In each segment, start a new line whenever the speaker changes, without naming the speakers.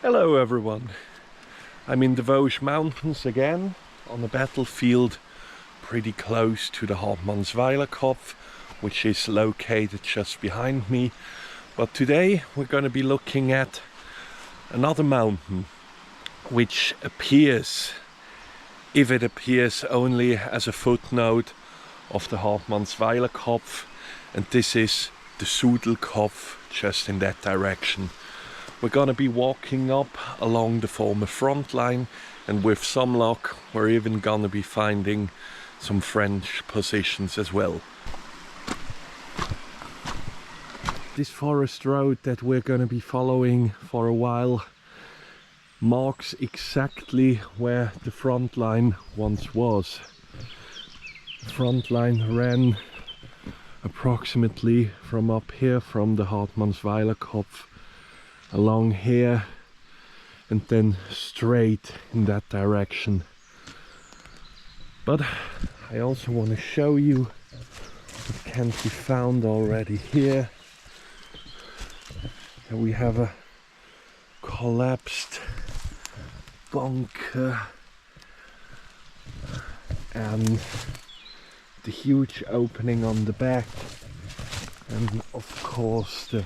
Hello everyone, I'm in the Vosges Mountains again, on a battlefield pretty close to the Hartmannswillerkopf, which is located just behind me. But today we're going to be looking at another mountain which appears, if it appears only as a footnote of the Hartmannswillerkopf, and this is the Sudelkopf, just in that direction. We're going to be walking up along the former front line, and with some luck we're even going to be finding some French positions as well. This forest road that we're going to be following for a while marks exactly where the front line once was. The front line ran approximately from up here, from the Hartmannswillerkopf, along here, and then straight in that direction. But I also want to show you what can be found already here. Here we have a collapsed bunker and the huge opening on the back, and of course the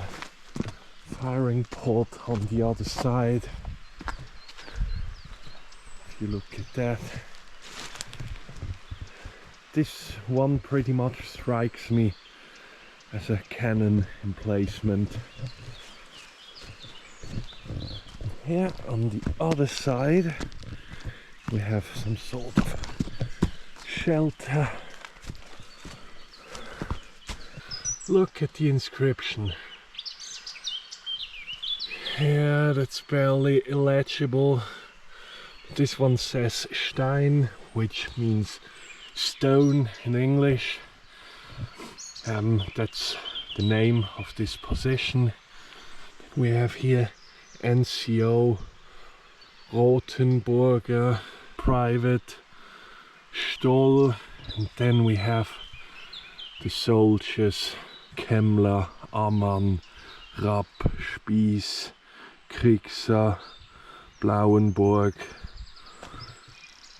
firing port on the other side. If you look at that, this one pretty much strikes me as a cannon emplacement. Here on the other side we have some sort of shelter. Look at the inscription. Yeah, that's barely illegible. This one says Stein, which means stone in English. That's the name of this position. We have here NCO, Rotenburger, Private, Stoll, and then we have the soldiers: Kemmler, Ammann, Rapp, Spies, Kriegser, Blauenburg.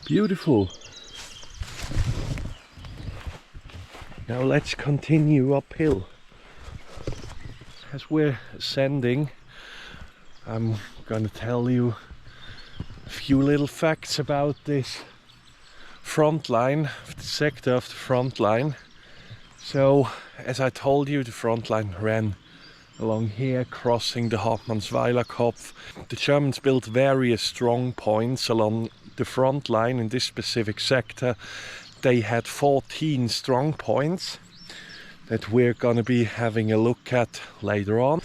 Beautiful. Now let's continue uphill. As we're ascending, I'm going to tell you a few little facts about this front line, the sector of the front line. So, as I told you, the front line ran along here, crossing the Hartmannswillerkopf. The Germans built various strong points along the front line in this specific sector. They had 14 strong points that we're going to be having a look at later on.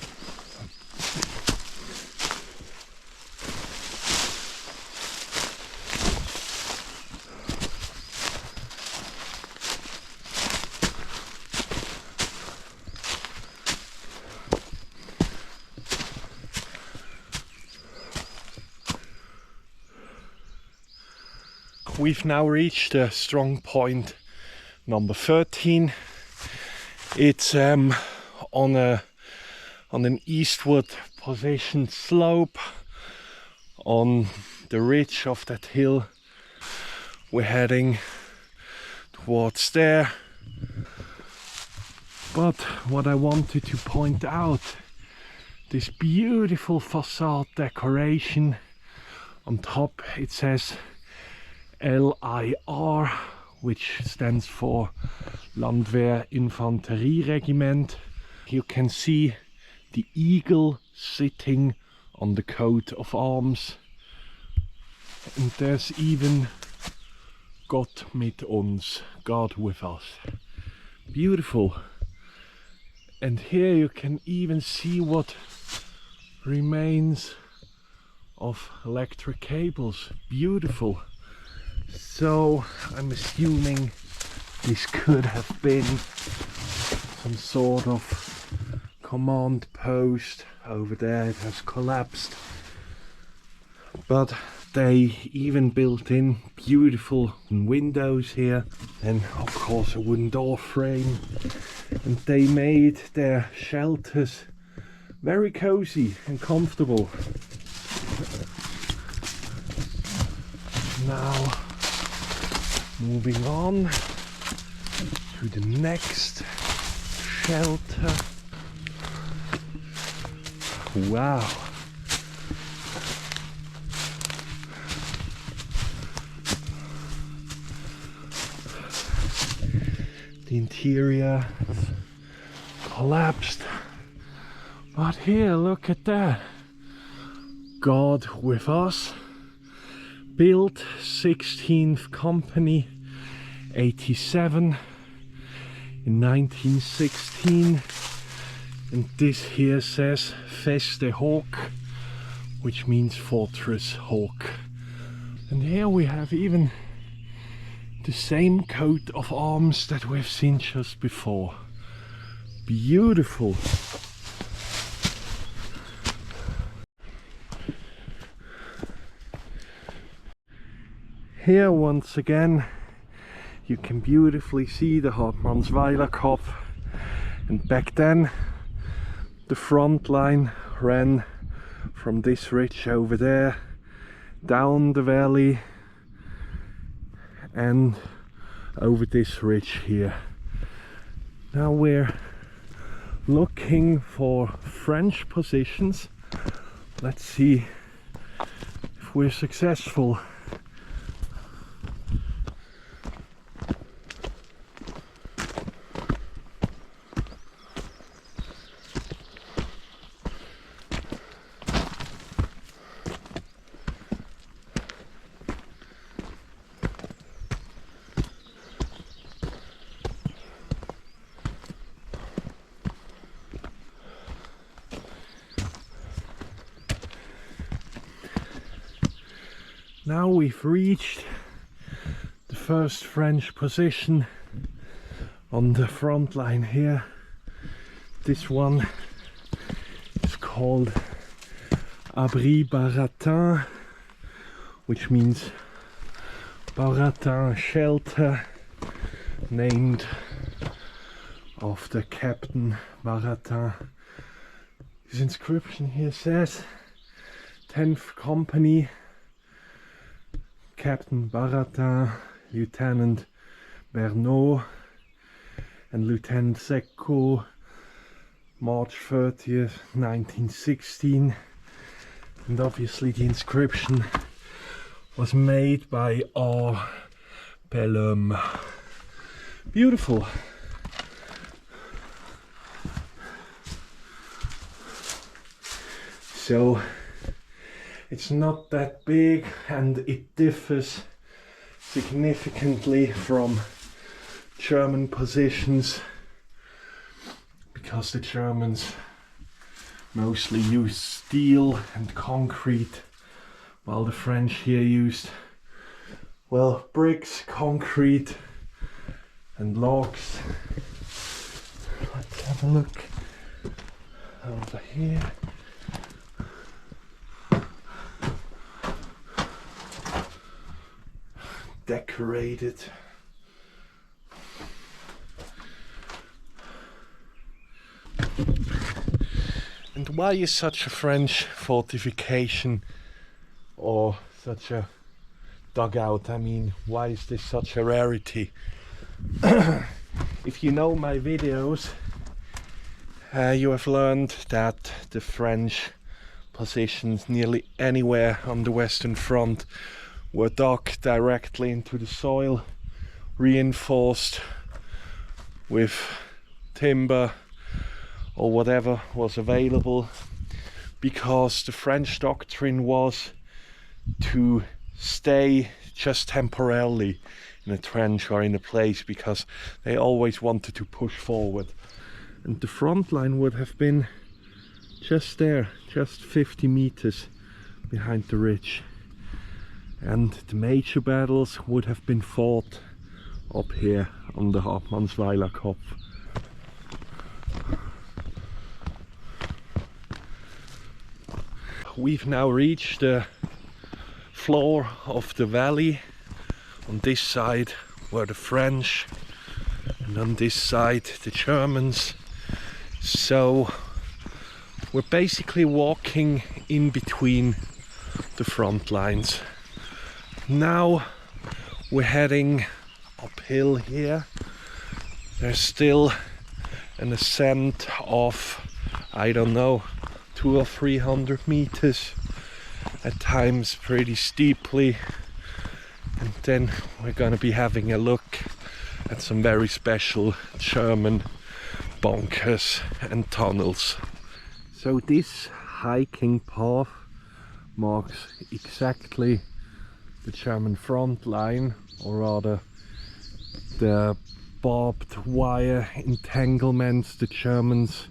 We've now reached strong point number 13. It's on an eastward positioned slope on the ridge of that hill. We're heading towards there. But what I wanted to point out, this beautiful facade decoration. On top it says LIR, which stands for Landwehr Infanterieregiment. You can see the eagle sitting on the coat of arms, and there's even Gott mit uns, God with us. Beautiful. And here you can even see what remains of electric cables. Beautiful. So I'm assuming this could have been some sort of command post. Over there it has collapsed, but they even built in beautiful windows here, and of course a wooden door frame, and they made their shelters very cozy and comfortable. Now moving on to the next shelter. Wow. The interior is collapsed, but here, look at that. God with us. Built 16th Company, 87 in 1916, and this here says Feste Hawk, which means Fortress Hawk. And here we have even the same coat of arms that we've seen just before. Beautiful. Here once again you can beautifully see the Hartmannswillerkopf, and back then the front line ran from this ridge over there down the valley and over this ridge here. Now we're looking for French positions. Let's see if we're successful. Now we've reached the first French position on the front line here. This one is called Abri Baratin, which means Baratin shelter, named after Captain Baratin. This inscription here says 10th Company, Captain Baratin, Lieutenant Bernot and Lieutenant Secco, March 30th, 1916. And obviously the inscription was made by R. Bellum. Beautiful. So it's not that big, and it differs significantly from German positions because the Germans mostly used steel and concrete, while the French here used, well, bricks, concrete and logs. Let's have a look over here. Decorated. And why is such a French fortification or such a dugout? I mean, why is this such a rarity? If you know my videos, you have learned that the French positions nearly anywhere on the Western Front were dug directly into the soil, reinforced with timber or whatever was available, because the French doctrine was to stay just temporarily in a trench or in a place, because they always wanted to push forward. And the front line would have been just there, just 50 meters behind the ridge. And the major battles would have been fought up here on the Hartmannswillerkopf. We've now reached the floor of the valley. On this side were the French, and on this side the Germans. So we're basically walking in between the front lines. Now we're heading uphill here. There's still an ascent of, I don't know, 200 or 300 meters, at times pretty steeply, and then we're gonna be having a look at some very special German bunkers and tunnels. So this hiking path marks exactly the German front line, or rather the barbed wire entanglements the Germans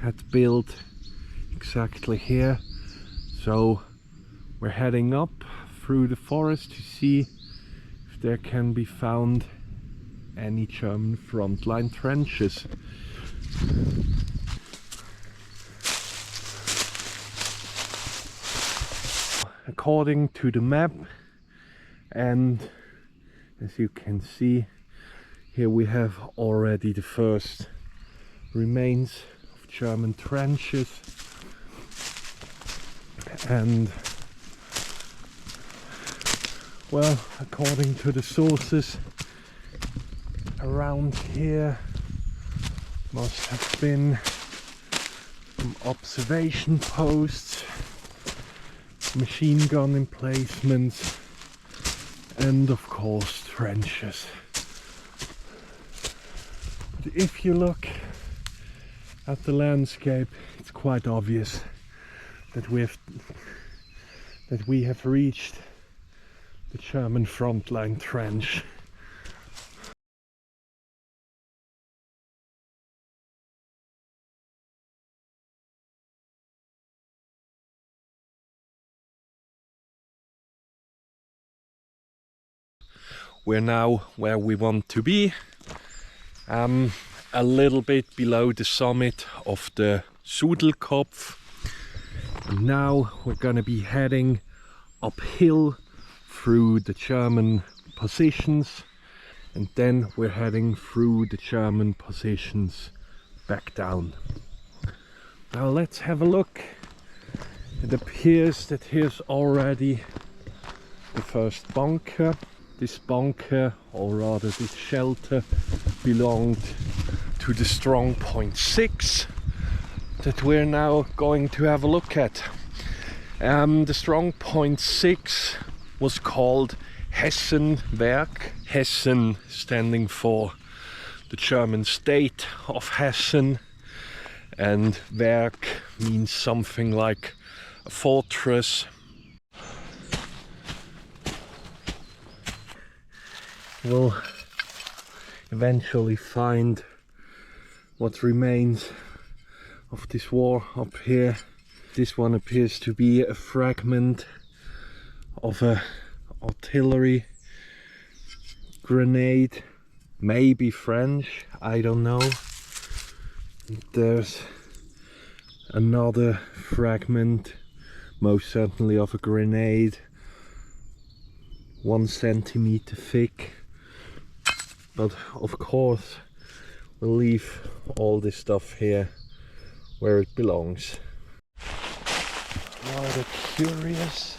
had built exactly here. So we're heading up through the forest to see if there can be found any German frontline trenches. According to the map, and as you can see, here we have already the first remains of German trenches, and well, according to the sources, around here must have been some observation posts, machine gun emplacements, and of course trenches. But if you look at the landscape, it's quite obvious that we have reached the German frontline trench. We're now where we want to be, a little bit below the summit of the Sudelkopf. And now we're going to be heading uphill through the German positions, and then we're heading through the German positions back down. Now let's have a look. It appears that here's already the first bunker. This bunker, or rather this shelter, belonged to the Strongpoint 6 that we're now going to have a look at. The Strongpoint 6 was called Hessenwerk. Hessen standing for the German state of Hessen, and Werk means something like a fortress. We'll eventually find what remains of this war up here. This one appears to be a fragment of a artillery grenade, maybe French, I don't know. There's another fragment, most certainly of a grenade, 1 centimeter thick. But of course we'll leave all this stuff here where it belongs. Rather curious.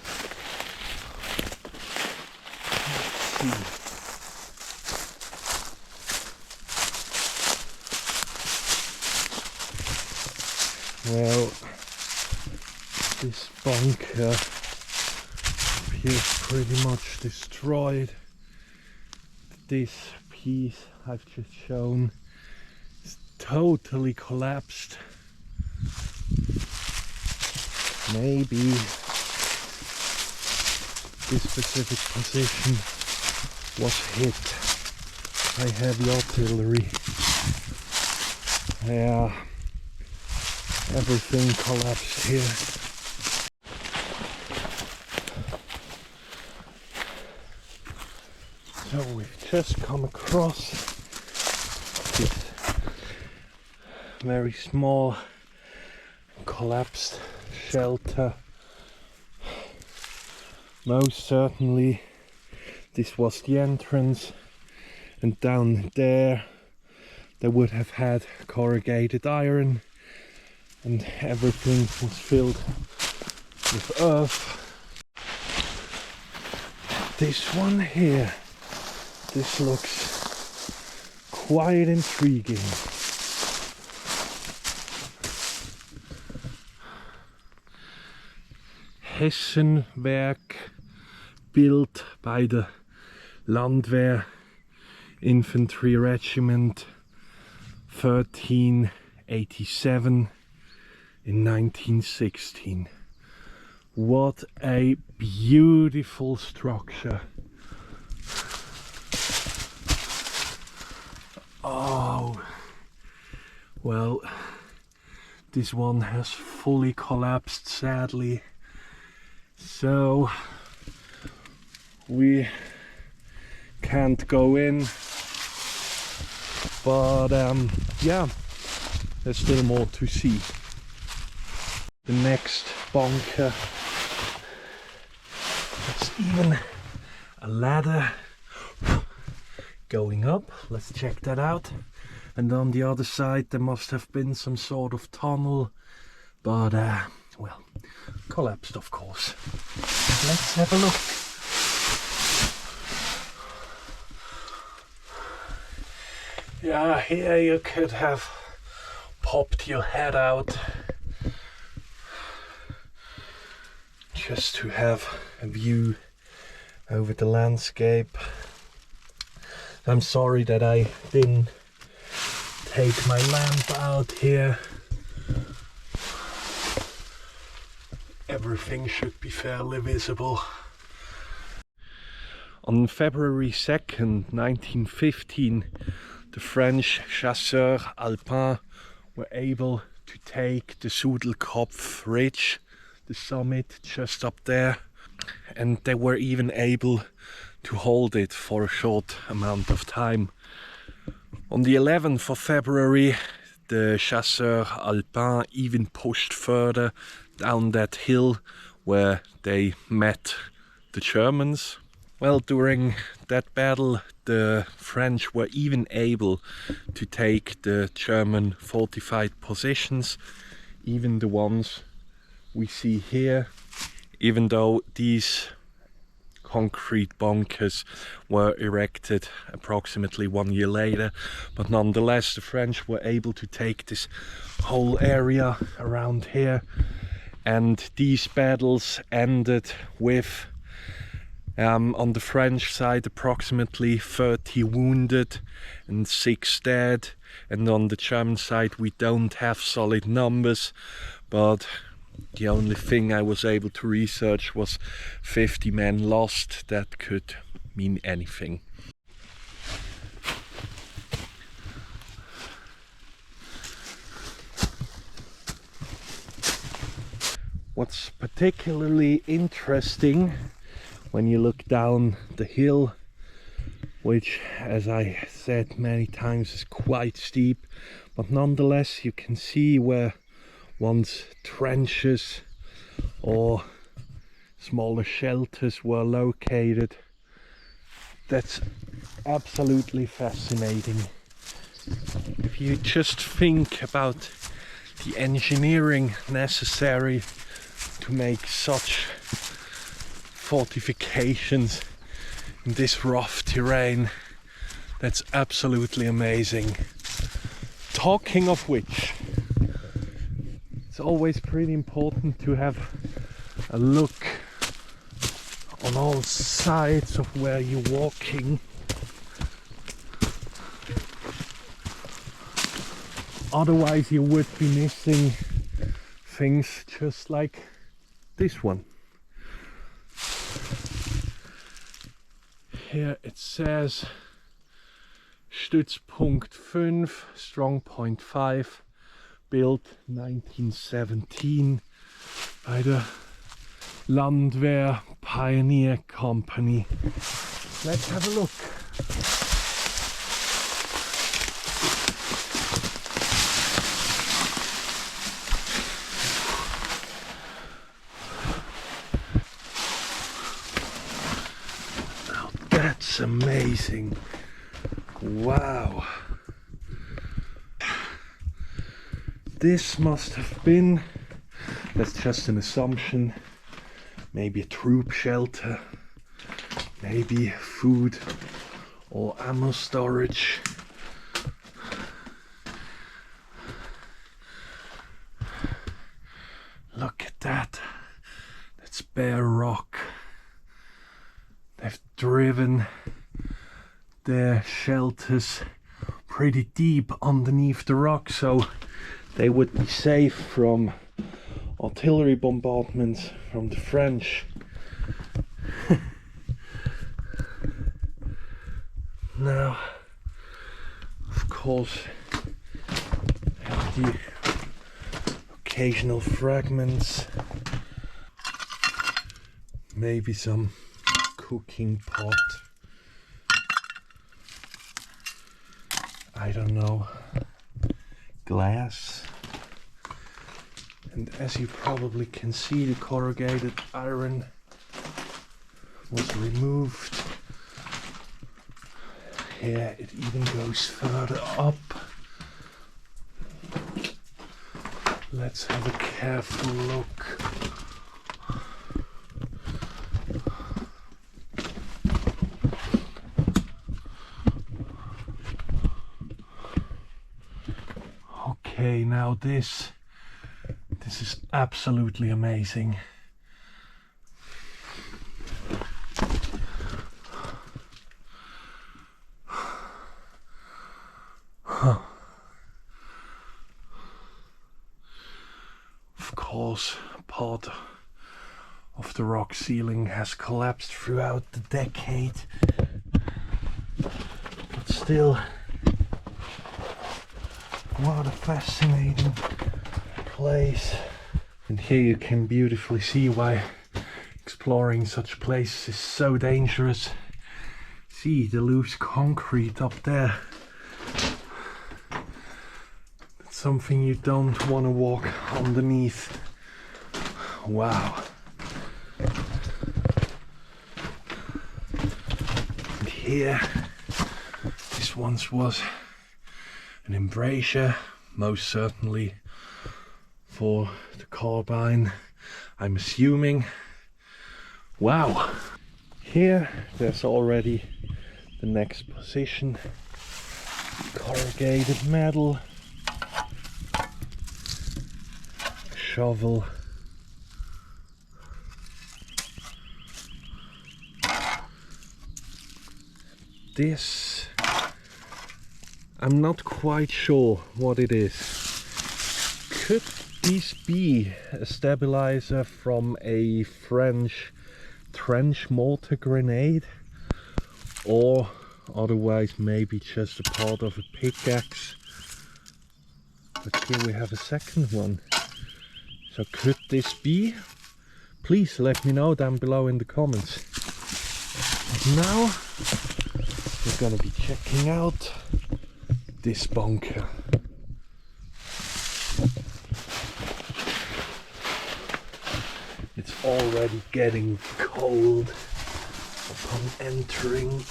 Let's see. Well, this bunker appears pretty much destroyed. This piece I've just shown is totally collapsed. Maybe this specific position was hit by heavy artillery. Yeah, everything collapsed here. So we've just come across this very small collapsed shelter. Most certainly this was the entrance, and down there they would have had corrugated iron, and everything was filled with earth. this one here, this looks quite intriguing. Hessenwerk, built by the Landwehr Infantry Regiment, 1387 in 1916. What a beautiful structure. Oh, well, this one has fully collapsed, sadly. So we can't go in, but yeah, there's still more to see. The next bunker, there's even a ladder going up. Let's check that out. And on the other side there must have been some sort of tunnel, but well, collapsed of course. Let's have a look. Yeah, here you could have popped your head out just to have a view over the landscape. I'm sorry that I didn't take my lamp out here. Everything should be fairly visible. On February 2nd, 1915, the French Chasseurs Alpins were able to take the Sudelkopf ridge, the summit just up there, and they were even able to hold it for a short amount of time. On the 11th of February, the Chasseurs Alpins even pushed further down that hill where they met the Germans. Well, during that battle, the French were even able to take the German fortified positions, even the ones we see here, even though these concrete bunkers were erected approximately 1 year later. But nonetheless, the French were able to take this whole area around here, and these battles ended with on the French side approximately 30 wounded and 6 dead, and on the German side we don't have solid numbers, but the only thing I was able to research was 50 men lost. That could mean anything. What's particularly interesting when you look down the hill, which, as I said many times, is quite steep, but nonetheless you can see where once trenches or smaller shelters were located. That's absolutely fascinating. If you just think about the engineering necessary to make such fortifications in this rough terrain, that's absolutely amazing. Talking of which, it's always pretty important to have a look on all sides of where you're walking. Otherwise you would be missing things just like this one. Here it says Stützpunkt 5, Strongpoint 5, built 1917 by the Landwehr Pioneer Company. Let's have a look. Now that's amazing. Wow. This must have been, that's just an assumption, maybe a troop shelter. maybe food or ammo storage. Look at that. That's bare rock. They've driven their shelters pretty deep underneath the rock, so they would be safe from artillery bombardments from the French. Now, of course, have the occasional fragments, maybe some cooking pot, I don't know, glass. And as you probably can see, the corrugated iron was removed. Here it even goes further up. Let's have a careful look. Okay, now this is absolutely amazing. Of course, part of the rock ceiling has collapsed throughout the decade, but still, what a fascinating place. And here you can beautifully see why exploring such places is so dangerous. See the loose concrete up there. It's something you don't want to walk underneath. Wow. And here, this once was an embrasure, most certainly for the carbine, I'm assuming. Wow. Here there's already the next position. Corrugated metal, shovel, this, I'm not quite sure what it is. Could this be a stabilizer from a French trench mortar grenade? Or otherwise maybe just a part of a pickaxe. But here we have a second one. So could this be? Please let me know down below in the comments. And now we're gonna be checking out this bunker. It's already getting cold upon entering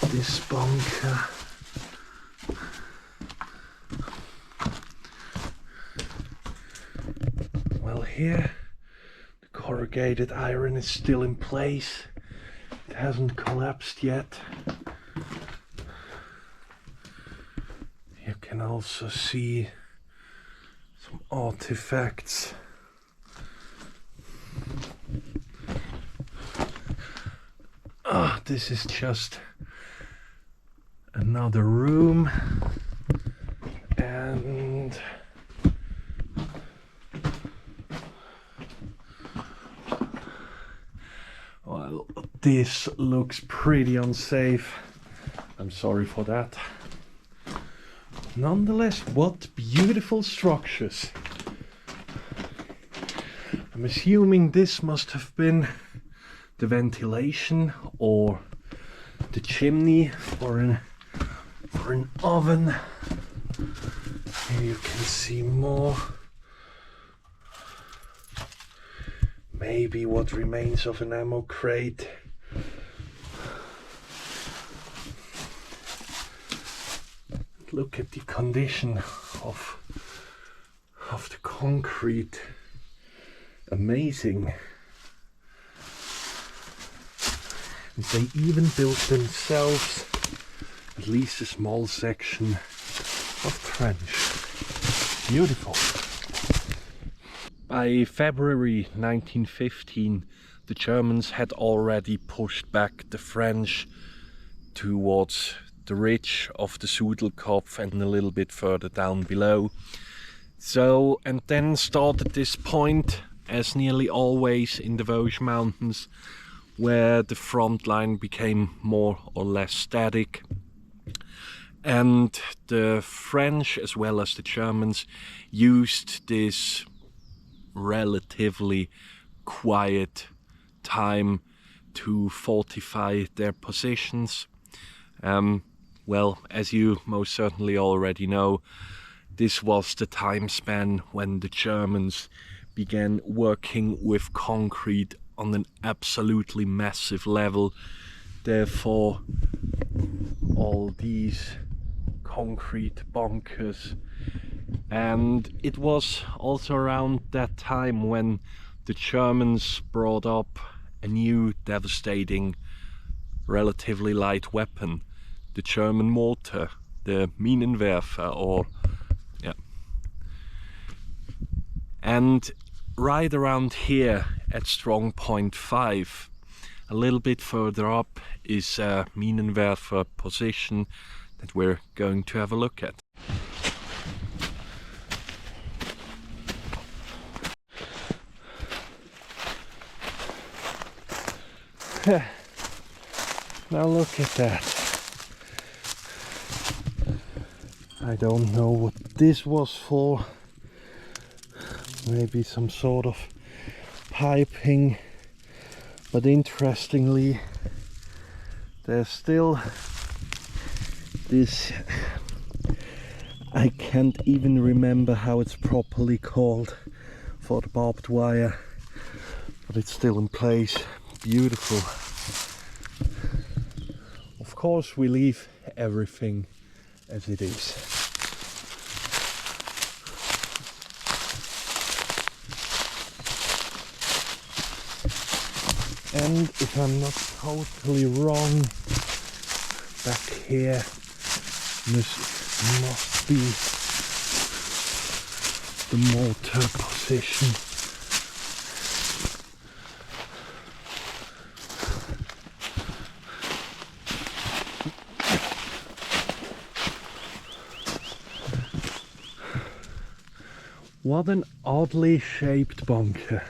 this bunker. Well, here the corrugated iron is still in place. It hasn't collapsed yet. You can also see some artifacts. Ah, this is just another room, and well, this looks pretty unsafe. I'm sorry for that. Nonetheless, what beautiful structures. I'm assuming this must have been the ventilation or the chimney for an oven. Here you can see more. Maybe what remains of an ammo crate. Look at the condition of the concrete. And they even built themselves at least a small section of trench. Beautiful. By February 1915, the Germans had already pushed back the French towards the ridge of the Sudelkopf and a little bit further down below. So, and then started this point, as nearly always in the Vosges Mountains, where the front line became more or less static. And the French, as well as the Germans, used this relatively quiet time to fortify their positions. Well, as you most certainly already know, this was the time span when the Germans began working with concrete on an absolutely massive level. Therefore, all these concrete bunkers. And it was also around that time when the Germans brought up a new devastating, relatively light weapon, the German mortar, the Minenwerfer, or yeah. And right around here at Strongpoint 5, a little bit further up, is a Minenwerfer position that we're going to have a look at. Now look at that. I don't know what this was for. Maybe some sort of piping, but interestingly, there's still this, I can't even remember how it's properly called for the barbed wire, but it's still in place. Beautiful. Of course, we leave everything as it is. And if I'm not totally wrong, back here must be the mortar position. What an oddly shaped bunker.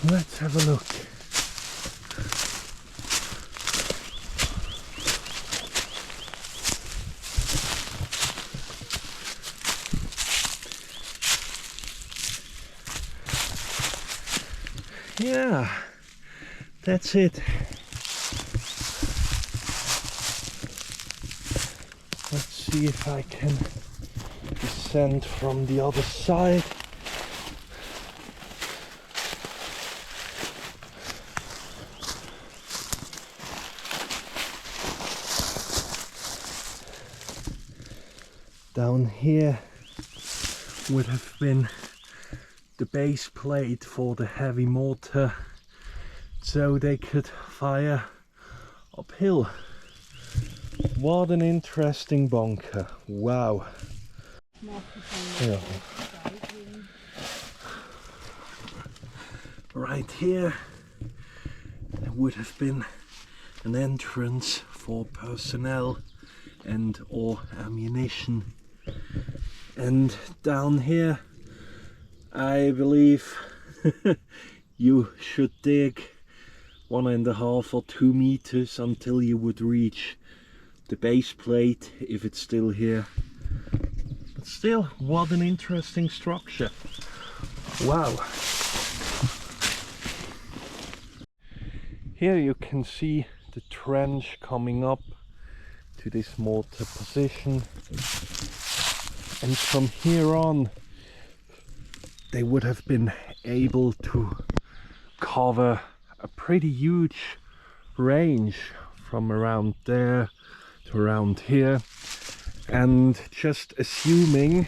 Let's have a look. Yeah, that's it. Let's see if I can descend from the other side. Down here would have been the base plate for the heavy mortar, so they could fire uphill. What an interesting bunker. Wow. Yeah. Right here there would have been an entrance for personnel and or ammunition, and down here I believe you should dig 1.5 or 2 meters until you would reach the base plate, if it's still here. But still, what an interesting structure. Wow. Here you can see the trench coming up to this mortar position, and from here on they would have been able to cover a pretty huge range from around there to around here. And just assuming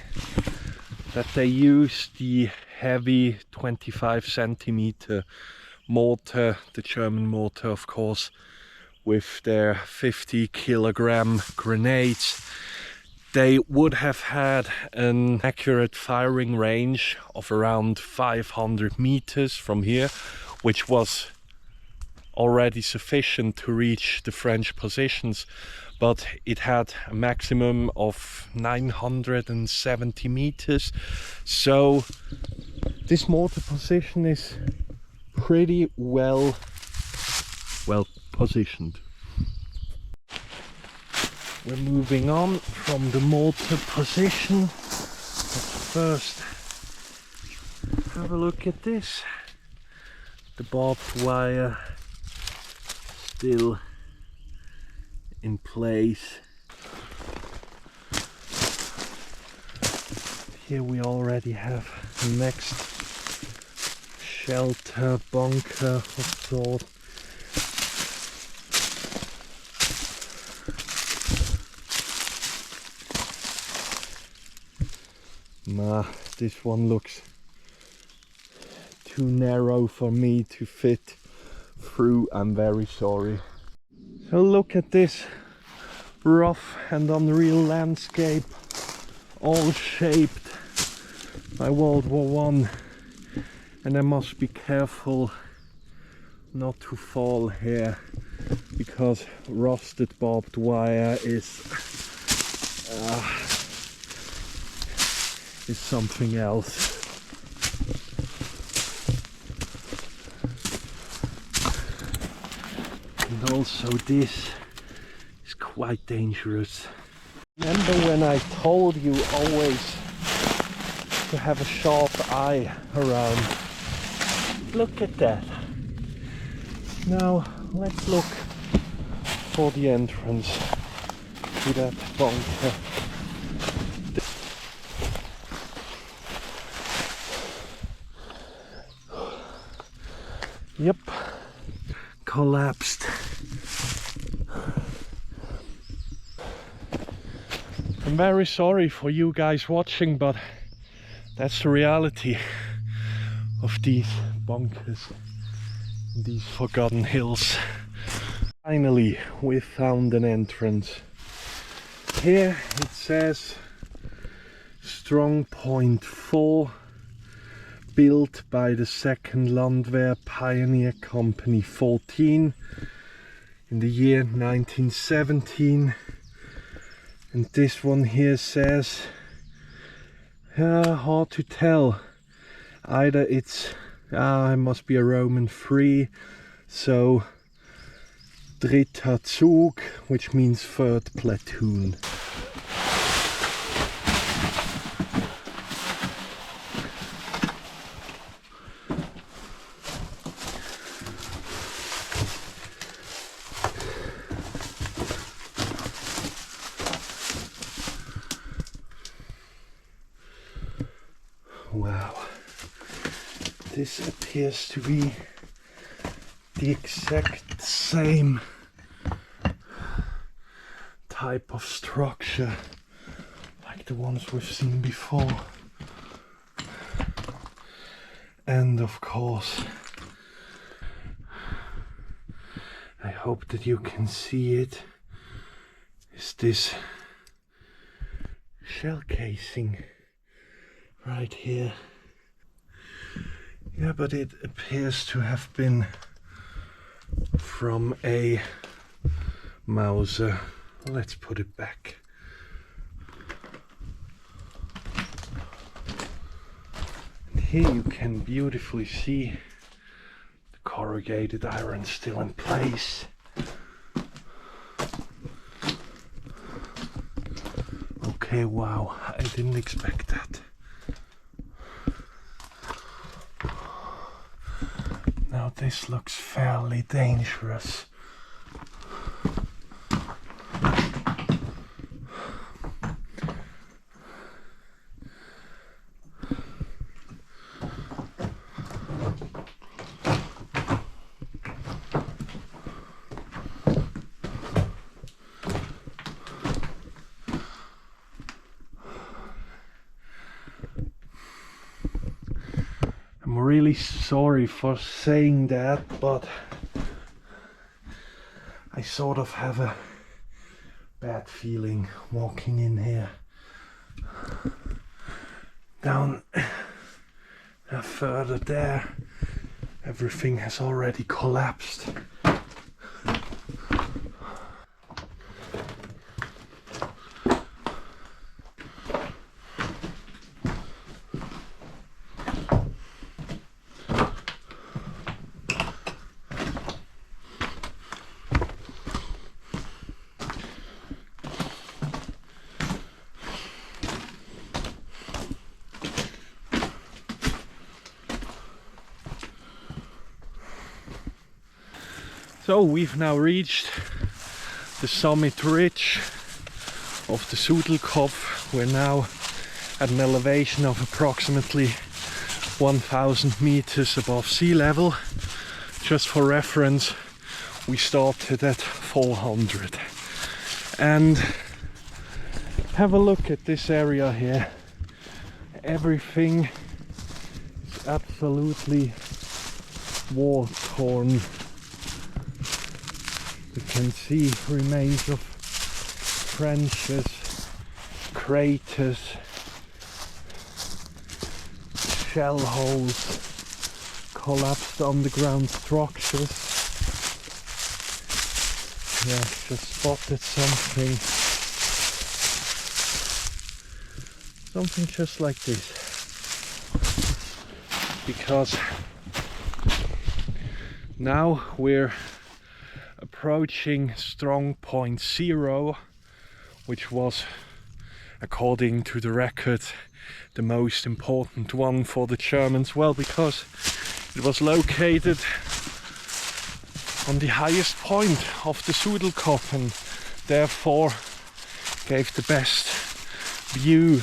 that they use the heavy 25 centimeter mortar, the German mortar of course, with their 50-kilogram grenades. They would have had an accurate firing range of around 500 meters from here, which was already sufficient to reach the French positions, but it had a maximum of 970 meters. So this mortar position is pretty well positioned. We're moving on from the mortar position. Let's first have a look at this. The barbed wire still in place. Here we already have the next shelter bunker of sort. Nah, this one looks too narrow for me to fit through. I'm very sorry. So look at this rough and unreal landscape, all shaped by World War I, and I must be careful not to fall here, because rusted barbed wire is something else. And also this is quite dangerous. Remember when I told you always to have a sharp eye around? Look at that. Now let's look for the entrance to that bunker. Yep, collapsed. I'm very sorry for you guys watching, but that's the reality of these bunkers in these forgotten hills. Finally, we found an entrance. Here it says Strongpoint 4. Built by the 2nd Landwehr Pioneer Company 14 in the year 1917, and this one here says, hard to tell, either it must be a Roman 3, so Dritter Zug, which means 3rd platoon. Wow, this appears to be the exact same type of structure like the ones we've seen before. And of course, I hope that you can see it, is this shell casing right here. Yeah, but it appears to have been from a Mauser. Let's put it back. And here you can beautifully see the corrugated iron still in place. Okay, wow, I didn't expect that. Now this looks fairly dangerous. I'm really sorry for saying that, but I sort of have a bad feeling walking in here. Down further there, everything has already collapsed. So we've now reached the summit ridge of the Sudelkopf. We're now at an elevation of approximately 1,000 meters above sea level. Just for reference, we started at 400. And have a look at this area here. Everything is absolutely war-torn. You can see remains of trenches, craters, shell holes, collapsed underground structures. Yeah, just spotted something just like this. Because now we're approaching Strongpoint 0, which was, according to the record, the most important one for the Germans. Well, because it was located on the highest point of the Sudelkopf and therefore gave the best view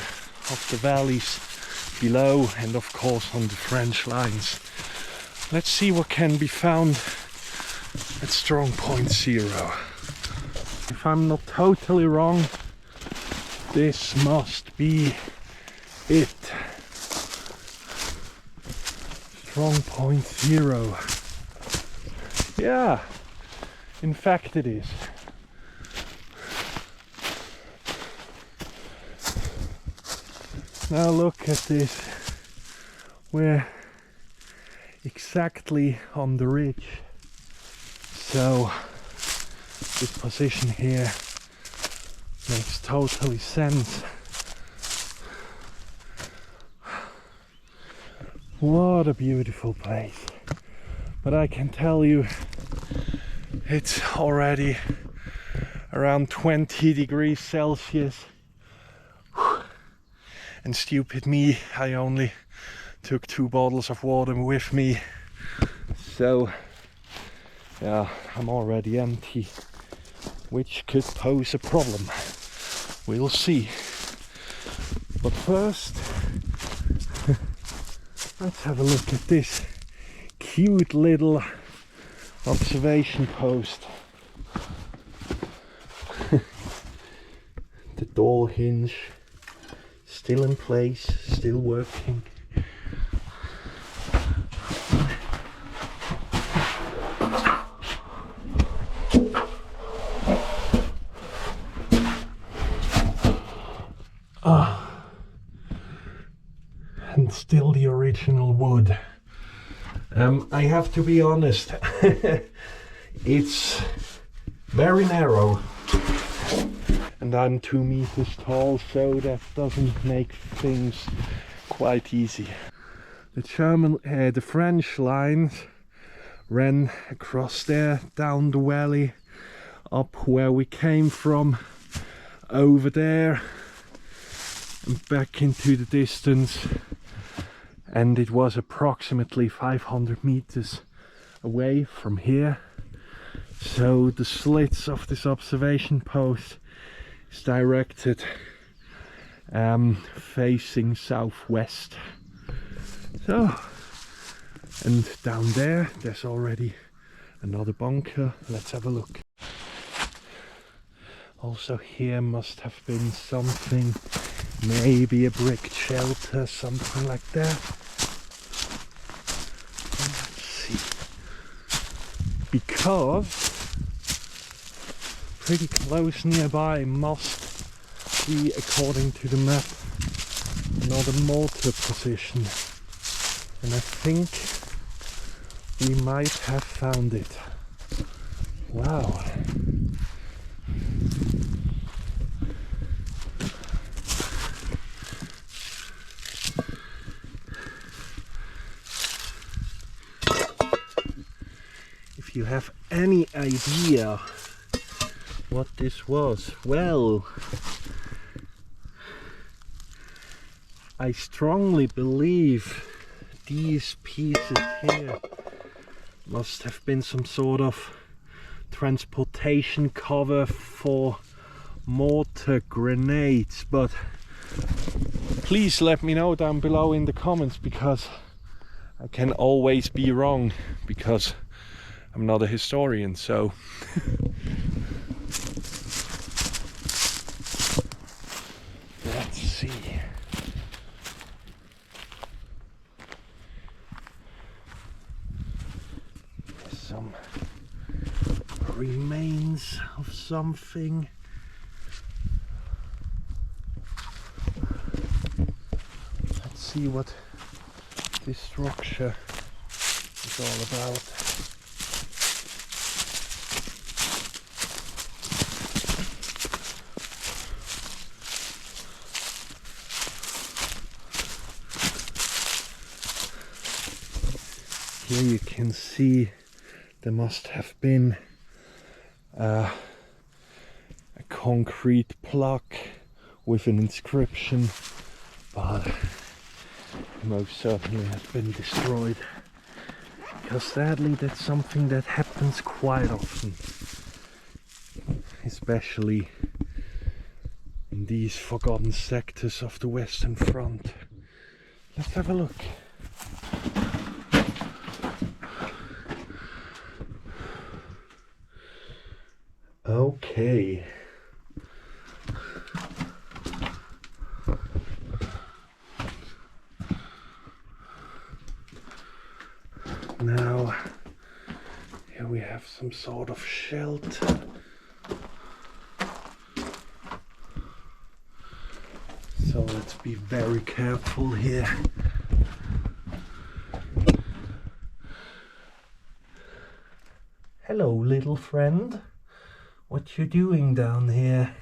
of the valleys below and of course on the French lines. Let's see what can be found at Strongpoint 0. If I'm not totally wrong, this must be it. Strongpoint 0. Yeah, in fact it is. Now look at this. We're exactly on the ridge. So this position here makes totally sense. What a beautiful place. But I can tell you, it's already around 20 degrees Celsius. And stupid me, I only took 2 bottles of water with me. So yeah, I'm already empty, which could pose a problem. We'll see. But first, let's have a look at this cute little observation post. The door hinge still in place, still working. And still the original wood. I have to be honest, it's very narrow and I'm 2 meters tall, so that doesn't make things quite easy. The French lines ran across there, down the valley, up where we came from, over there and back into the distance, and it was approximately 500 meters away from here. So the slits of this observation post is directed facing southwest. So, and down there there's already another bunker. Let's have a look. Also here must have been something, maybe a brick shelter, something like that. see. Because pretty close nearby must be, according to the map, another mortar position. And I think we might have found it. Wow. If you have any idea what this was, well, I strongly believe these pieces here must have been some sort of transportation cover for mortar grenades, but please let me know down below in the comments, because I can always be wrong, because I'm not a historian. So let's see. There's some remains of something. Let's see what this structure is all about. Here you can see there must have been a concrete block with an inscription, but most certainly has been destroyed, because sadly that's something that happens quite often, especially in these forgotten sectors of the Western Front. Let's have a look. Okay. Now, here we have some sort of shelter. So let's be very careful here. Hello, little friend. What you doing down here?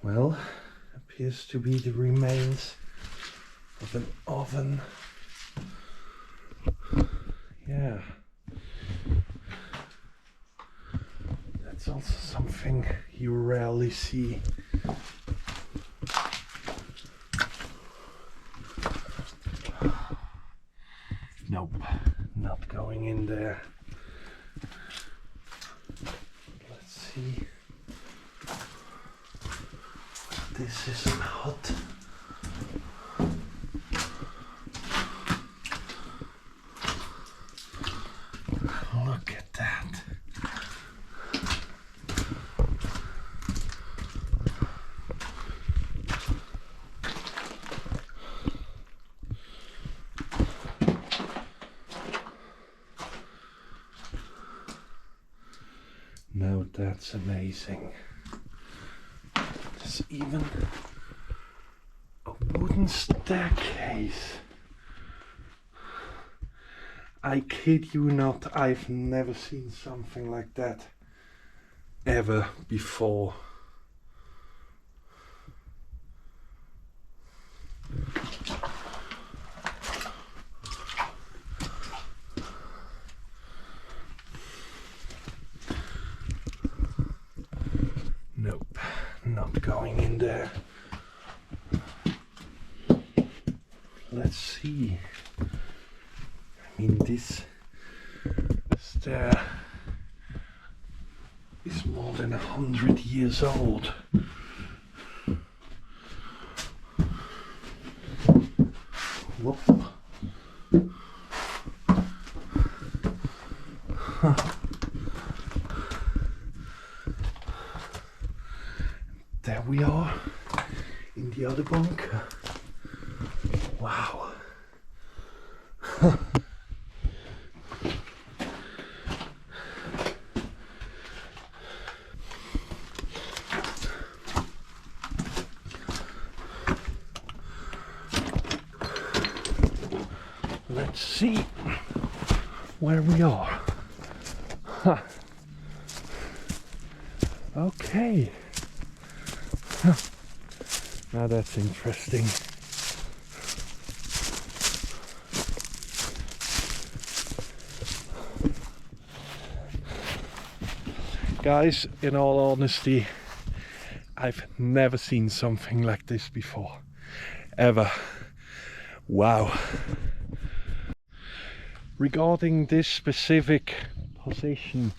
Well, appears to be the remains of an oven. Yeah, that's also something you rarely see. Nope, not going in there. Let's see. This is about. Look at that. Now that's amazing. There's even a wooden staircase. I kid you not, I've never seen something like that ever before. Nope, not going in there. Let's see. I mean, this stair is more than 100 years old. Whoop. There we are in the other bunker. Wow. Let's see where we are. Huh. Okay. Huh. Now that's interesting. Guys, in all honesty, I've never seen something like this before. Ever. Wow. Regarding this specific position,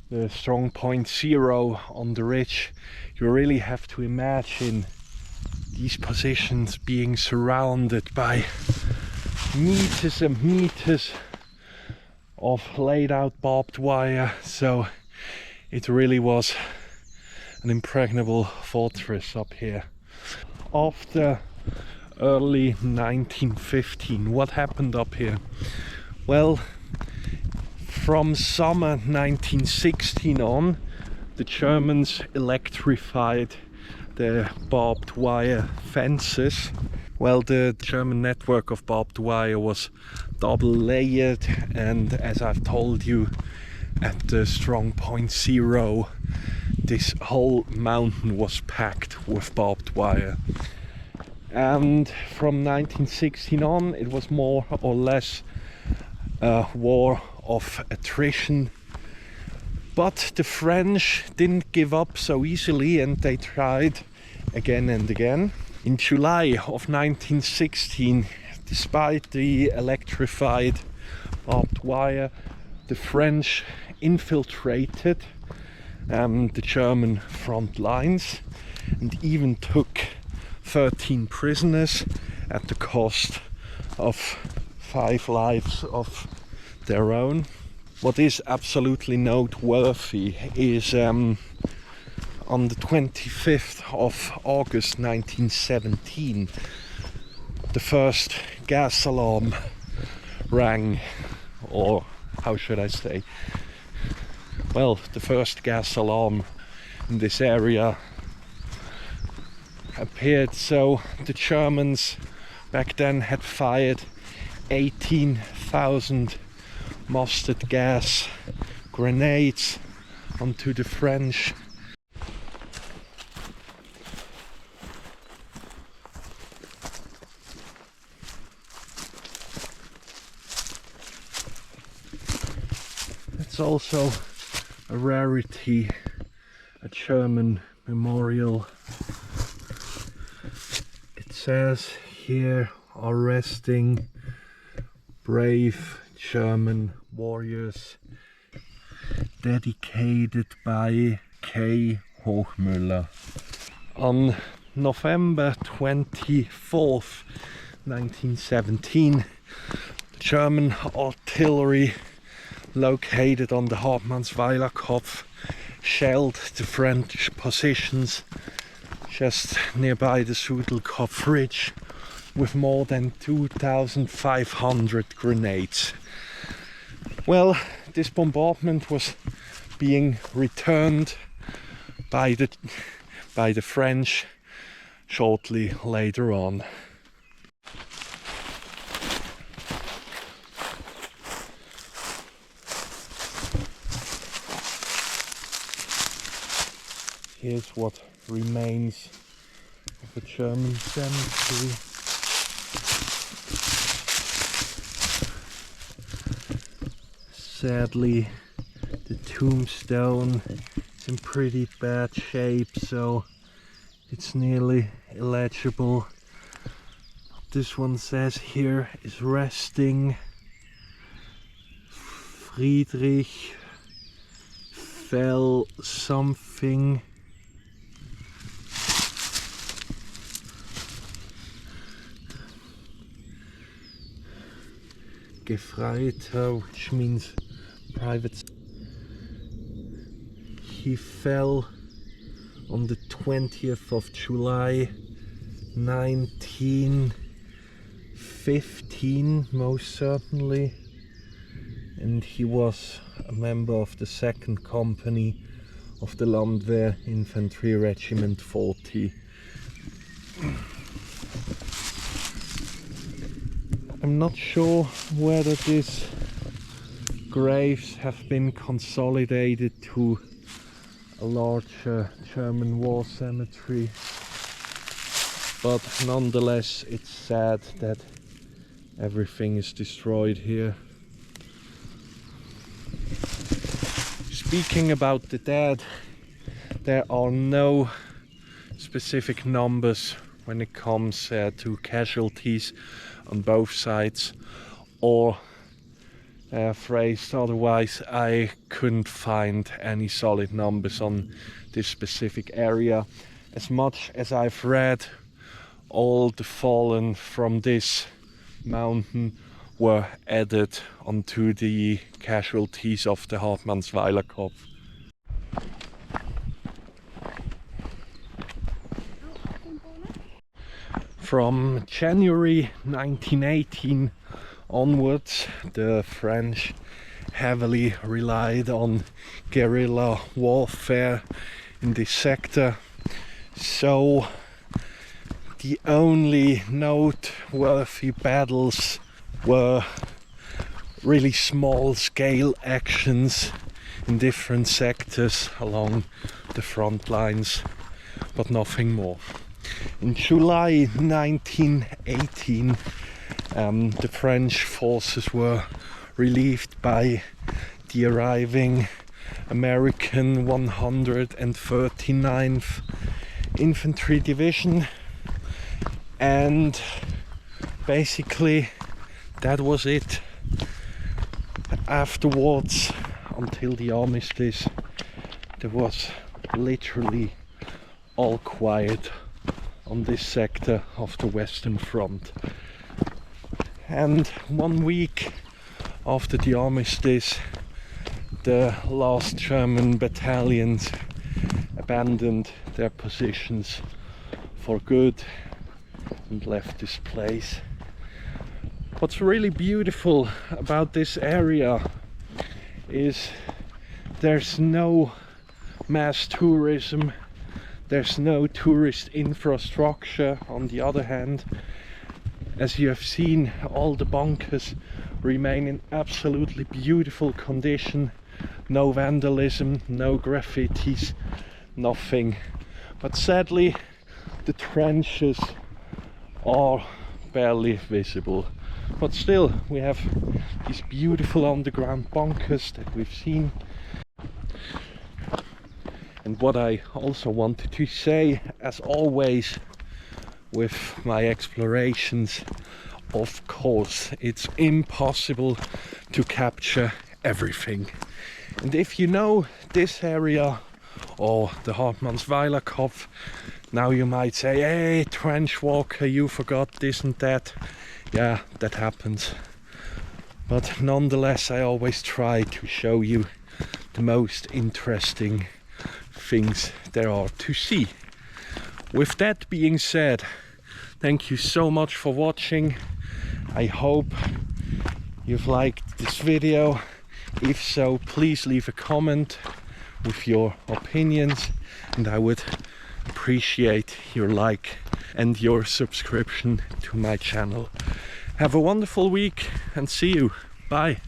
the Strongpoint 0 on the ridge, you really have to imagine these positions being surrounded by meters and meters of laid out barbed wire, so it really was an impregnable fortress up here. After early 1915, what happened up here? Well, from summer 1916 on, the Germans electrified the barbed wire fences. Well, the German network of barbed wire was double layered, and as I've told you, at the Strongpoint 0, this whole mountain was packed with barbed wire. And from 1916 on, it was more or less a war of attrition. But the French didn't give up so easily, and they tried again and again. In July of 1916, despite the electrified barbed wire, the French infiltrated the German front lines and even took 13 prisoners at the cost of 5 lives of their own. What is absolutely noteworthy is on the 25th of August 1917, the first gas alarm rang, or how should I say? Well, the first gas alarm in this area appeared. So the Germans back then had fired 18,000 mustard gas grenades onto the French. It's also a rarity, a German memorial. It says here are resting brave German warriors dedicated by K. Hochmüller. On November 24th, 1917, the German artillery located on the Hartmannswillerkopf shelled the French positions just nearby the Sudelkopf ridge with more than 2,500 grenades. Well, this bombardment was being returned by the French shortly later on. Here's what remains of a German cemetery. Sadly, the tombstone is in pretty bad shape, so it's nearly illegible. This one says here is resting Friedrich fell something. Gefreiter, which means private. He fell on the 20th of July 1915, most certainly, and he was a member of the 2nd Company of the Landwehr Infantry Regiment 40. I'm not sure whether these graves have been consolidated to a larger German war cemetery, but nonetheless it's sad that everything is destroyed here. Speaking about the dead, there are no specific numbers when it comes to casualties on both sides, or phrased otherwise, I couldn't find any solid numbers on this specific area. As much as I've read, all the fallen from this mountain were added onto the casualties of the Hartmannswillerkopf. From January 1918 onwards, the French heavily relied on guerrilla warfare in this sector, so the only noteworthy battles were really small scale actions in different sectors along the front lines, but nothing more. In July 1918, the French forces were relieved by the arriving American 139th Infantry Division, and basically that was it. Afterwards, until the armistice, there was literally all quiet on this sector of the Western Front. And 1 week after the armistice, the last German battalions abandoned their positions for good and left this place. What's really beautiful about this area is there's no mass tourism, there's no tourist infrastructure. On the other hand, as you have seen, all the bunkers remain in absolutely beautiful condition. No vandalism, no graffitis, nothing. But sadly, the trenches are barely visible. But still, we have these beautiful underground bunkers that we've seen. And what I also wanted to say, as always with my explorations, of course it's impossible to capture everything. And if you know this area or the Hartmannswillerkopf, now you might say, hey, trench walker, you forgot this and that. Yeah, that happens. But nonetheless, I always try to show you the most interesting things there are to see. With that being said, thank you so much for watching. I hope you've liked this video. If so, please leave a comment with your opinions, and I would appreciate your like and your subscription to my channel. Have a wonderful week and see you. Bye.